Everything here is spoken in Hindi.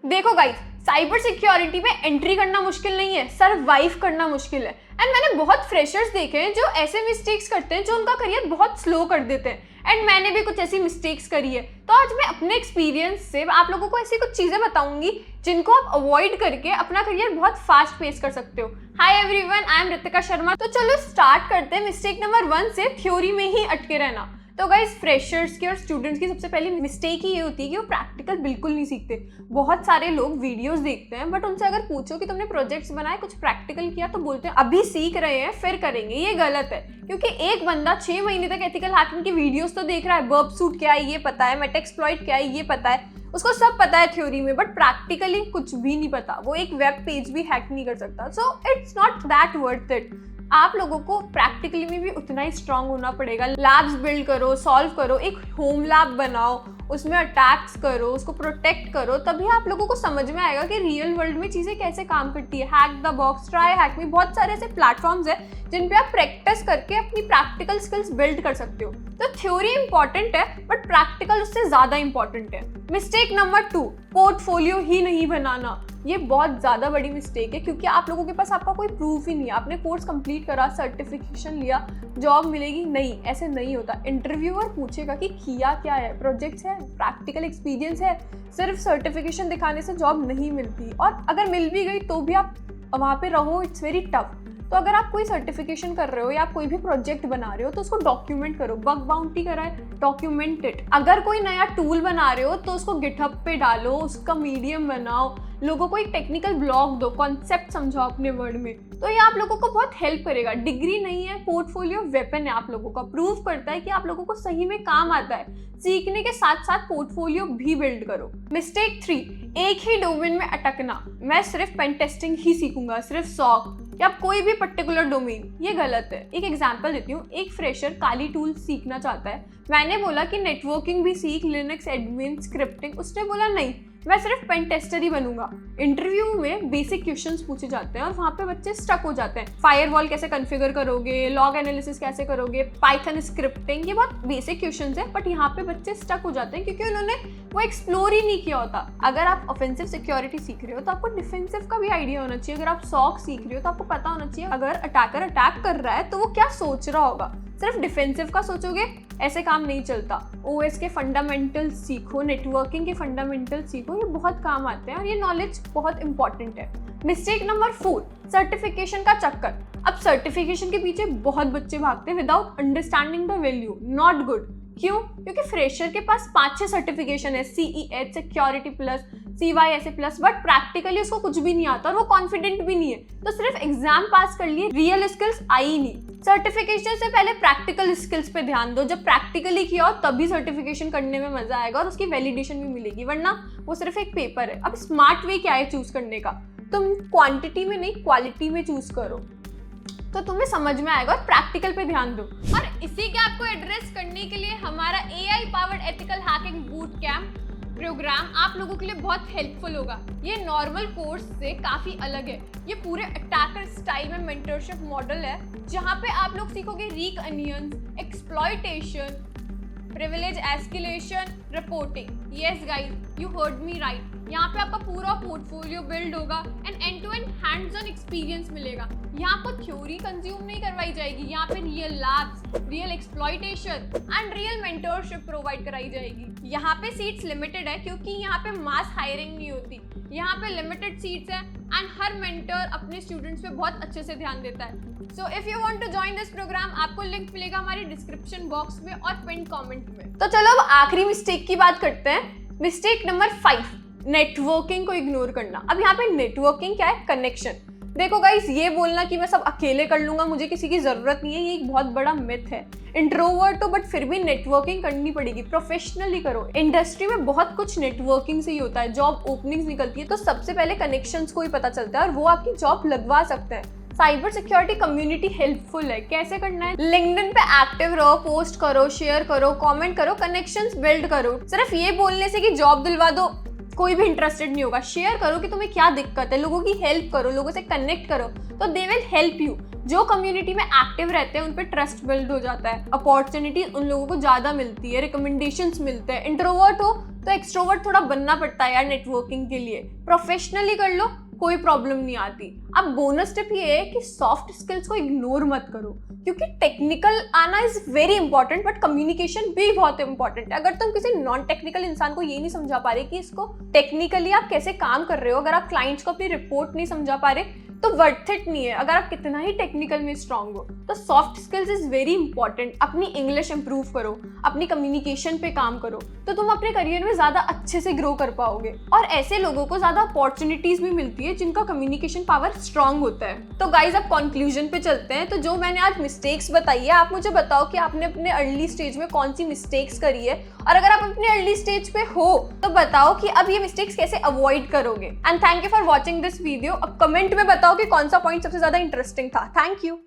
देखो गाइस, साइबर सिक्योरिटी में एंट्री करना मुश्किल नहीं है, सरवाइव करना मुश्किल है। एंड मैंने बहुत फ्रेशर्स देखे हैं जो ऐसे मिस्टेक्स करते हैं जो उनका करियर बहुत स्लो कर देते हैं। एंड मैंने भी कुछ ऐसी मिस्टेक्स करी है। तो आज मैं अपने एक्सपीरियंस से आप लोगों को ऐसी कुछ चीजें बताऊंगी जिनको आप अवॉइड करके अपना करियर बहुत फास्ट पेस कर सकते हो। Hi everyone, I am Ritika Sharma. तो चलो स्टार्ट करते हैं मिस्टेक नंबर 1 से, थ्योरी में ही अटके रहना। तो गाइस, फ्रेशर्स की और स्टूडेंट्स की सबसे पहली मिस्टेक ही ये होती है कि वो प्रैक्टिकल बिल्कुल नहीं सीखते। बहुत सारे लोग वीडियोस देखते हैं बट उनसे अगर पूछो कि तुमने प्रोजेक्ट्स बनाए, कुछ प्रैक्टिकल किया, तो बोलते हैं अभी सीख रहे हैं फिर करेंगे। ये गलत है, क्योंकि एक बंदा 6 महीने तक एथिकल हैकिंग की वीडियोस तो देख रहा है, बर्ब सूट क्या है ये पता है, मेटाएक्सप्लॉइट क्या है ये पता है, उसको सब पता है थ्योरी में, बट प्रैक्टिकली कुछ भी नहीं पता। वो एक वेब पेज भी हैक नहीं कर सकता। So it's not that worth it. आप लोगों को प्रैक्टिकली में भी उतना ही स्ट्रांग होना पड़ेगा। लैब्स बिल्ड करो, सॉल्व करो, एक होम लैब बनाओ, उसमें अटैक्स करो, उसको प्रोटेक्ट करो, तभी आप लोगों को समझ में आएगा कि रियल वर्ल्ड में चीज़ें कैसे काम करती है। Hack the box, try hack me, बहुत सारे ऐसे प्लेटफॉर्म्स हैं जिन पे आप प्रैक्टिस करके अपनी प्रैक्टिकल स्किल्स बिल्ड कर सकते हो। तो थ्योरी इंपॉर्टेंट है बट प्रैक्टिकल उससे ज़्यादा इंपॉर्टेंट है। मिस्टेक नंबर 2, पोर्टफोलियो ही नहीं बनाना। ये बहुत ज़्यादा बड़ी मिस्टेक है, क्योंकि आप लोगों के पास आपका कोई प्रूफ ही नहीं है। आपने कोर्स कंप्लीट करा, सर्टिफिकेशन लिया, जॉब मिलेगी? नहीं, ऐसे नहीं होता। इंटरव्यूअर पूछेगा कि किया क्या है, प्रोजेक्ट्स है, प्रैक्टिकल एक्सपीरियंस है। सिर्फ सर्टिफिकेशन दिखाने से जॉब नहीं मिलती, और अगर मिल भी गई तो भी आप वहाँ पे रहो, इट्स वेरी टफ। तो अगर आप कोई सर्टिफिकेशन कर रहे हो या आप कोई भी प्रोजेक्ट बना रहे हो तो उसको डॉक्यूमेंट करो। बग बाउंटी कराए, डॉक्यूमेंट इट। अगर कोई नया टूल बना रहे हो तो उसको गिटहब पे डालो, उसका मीडियम बनाओ, लोगों को एक टेक्निकल ब्लॉग दो, कॉन्सेप्ट समझाओ अपने वर्ड में। तो ये आप लोगों को बहुत हेल्प करेगा। डिग्री नहीं है, पोर्टफोलियो वेपन है आप लोगों का। प्रूव करता है कि आप लोगों को सही में काम आता है। सीखने के साथ साथ पोर्टफोलियो भी बिल्ड करो। मिस्टेक 3, एक ही डोमेन में अटकना। मैं सिर्फ पेन टेस्टिंग ही सीखूंगा, सिर्फ सॉक या कोई भी पर्टिकुलर डोमेन। ये गलत है। एक एग्जांपल देती हूँ। एक फ्रेशर काली टूल सीखना चाहता है। मैंने बोला कि नेटवर्किंग भी सीख, लिनक्स एडमिन, स्क्रिप्टिंग। उसने बोला नहीं, मैं सिर्फ पेन टेस्टर ही बनूंगा। इंटरव्यू में बेसिक क्वेश्चंस पूछे जाते हैं और वहाँ पे बच्चे स्टक हो जाते हैं। फायरवॉल कैसे कॉन्फ़िगर करोगे, लॉग एनालिसिस कैसे करोगे, पाइथन स्क्रिप्टिंग, ये बहुत बेसिक क्वेश्चंस है, बट यहाँ पे बच्चे स्टक हो जाते हैं क्योंकि उन्होंने वो एक्सप्लोर ही नहीं किया होता। अगर आप ऑफेंसिव सिक्योरिटी सीख रहे हो तो आपको डिफेंसिव का भी आइडिया होना चाहिए। अगर आप सॉक सीख रहे हो तो आपको पता होना चाहिए अगर अटैकर अटैक कर रहा है तो वो क्या सोच रहा होगा। सिर्फ डिफेंसिव का सोचोगे, ऐसे काम नहीं चलता। ओएस के फंडामेंटल सीखो, नेटवर्किंग के फंडामेंटल सीखो, ये बहुत काम आते हैं और ये नॉलेज बहुत इंपॉर्टेंट है। मिस्टेक नंबर 4, सर्टिफिकेशन का चक्कर। अब सर्टिफिकेशन के पीछे बहुत बच्चे भागते हैं without understanding the value. Not good. क्यों? क्योंकि फ्रेशर के पास 5-6 सर्टिफिकेशन है, CEH, security plus, CYSA plus, but practically उसको कुछ भी नहीं आता और वो कॉन्फिडेंट भी नहीं है। तो सिर्फ एग्जाम पास कर लिए, रियल स्किल्स आई नहीं। सर्टिफिकेशन से पहले प्रैक्टिकल स्किल्स पे ध्यान दो। जब प्रैक्टिकली किया हो तभी सर्टिफिकेशन करने में मजा आएगा और उसकी वैलिडेशन भी मिलेगी, वरना वो सिर्फ एक पेपर है। अब स्मार्ट वे क्या है चूज करने का? तुम क्वांटिटी में नहीं, क्वालिटी में चूज करो तो तुम्हें समझ में आएगा, और प्रैक्टिकल पे ध्यान दो। और इसी गैप को एड्रेस करने के लिए हमारा AI powered ethical hacking boot camp program आप लोगों के लिए बहुत हेल्पफुल होगा। ये नॉर्मल कोर्स से काफ़ी अलग है। ये पूरे अटैकर स्टाइल में मेंटरशिप मॉडल है, जहाँ पे आप लोग सीखोगे reconnaissance, exploitation, privilege escalation, reporting. Yes guys, you heard me right. यहाँ पे आपका पूरा पोर्टफोलियो बिल्ड होगा and end to end hands on experience मिलेगा। यहाँ पर थ्योरी कंज्यूम नहीं करवाई जाएगी, यहाँ पे real labs, real exploitation and real mentorship provide कराई जाएगी। यहाँ पे सीट्स लिमिटेड है क्योंकि यहाँ पे मास हायरिंग नहीं होती। यहाँ पे लिमिटेड सीट्स है एंड हर मेंटर अपने स्टूडेंट्स पे बहुत अच्छे से ध्यान देता है। So if you want to join this program, आपको लिंक मिलेगा हमारे डिस्क्रिप्शन बॉक्स में और पिन कमेंट में। तो चलो अब आखिरी मिस्टेक की बात करते हैं। मिस्टेक नंबर 5, नेटवर्किंग को इग्नोर करना। अब यहाँ पे नेटवर्किंग क्या है? कनेक्शन। देखो गाइस, ये बोलना कि मैं सब अकेले कर लूंगा, मुझे किसी की जरूरत नहीं है, ये एक बहुत बड़ा मिथ है। इंट्रोवर्ट हो बट फिर भी नेटवर्किंग करनी पड़ेगी, प्रोफेशनली करो। इंडस्ट्री में बहुत कुछ नेटवर्किंग से ही होता है। जॉब ओपनिंग्स निकलती है तो सबसे पहले कनेक्शंस को ही पता चलता है और वो आपकी जॉब लगवा सकते हैं। साइबर सिक्योरिटी कम्युनिटी हेल्पफुल है। कैसे करना है? लिंक्डइन पे एक्टिव रहो, पोस्ट करो, शेयर करो, कमेंट करो, कनेक्शंस बिल्ड करो। सिर्फ ये बोलने से कि जॉब दिलवा दो कोई भी इंटरेस्टेड नहीं होगा। शेयर करो कि तुम्हें क्या दिक्कत है, लोगों की हेल्प करो, लोगों से कनेक्ट करो, तो दे विल हेल्प यू। जो कम्युनिटी में एक्टिव रहते हैं उन पे ट्रस्ट बिल्ड हो जाता है, अपॉर्चुनिटी उन लोगों को ज़्यादा मिलती है, रिकमेंडेशंस मिलते हैं। इंट्रोवर्ट हो तो एक्सट्रोवर्ट थोड़ा बनना पड़ता है यार नेटवर्किंग के लिए। प्रोफेशनली कर लो, कोई प्रॉब्लम नहीं आती। अब बोनस टिप ये है कि सॉफ्ट स्किल्स को इग्नोर मत करो, क्योंकि टेक्निकल आना is very important but communication भी बहुत इंपॉर्टेंट है। अगर तुम किसी नॉन टेक्निकल इंसान को ये नहीं समझा पा रहे कि इसको टेक्निकली आप कैसे काम कर रहे हो, अगर आप क्लाइंट्स को अपनी रिपोर्ट नहीं समझा पा रहे, तो वर्थ इट नहीं है। अगर आप कितना ही टेक्निकल में स्ट्रांग हो, तो soft skills is very important. अपनी इंग्लिश इंप्रूव करो, अपनी कम्युनिकेशन पे काम करो, तो तुम अपने करियर में ज्यादा अच्छे से ग्रो कर पाओगे। और ऐसे लोगों को ज्यादा अपॉर्चुनिटीज भी मिलती है जिनका कम्युनिकेशन पावर स्ट्रांग होता है। तो गाइज अब कंक्लूजन पे चलते हैं। तो जो मैंने आज मिस्टेक्स बताई है, आप मुझे बताओ कि आपने अपने अर्ली स्टेज में कौन सी मिस्टेक्स करी है, और अगर आप अपने अर्ली स्टेज पे हो तो बताओ कि अब ये मिस्टेक्स कैसे अवॉइड करोगे। And thank you for watching this video. अब कमेंट में बताओ कि कौन सा पॉइंट सबसे ज्यादा इंटरेस्टिंग था। Thank you.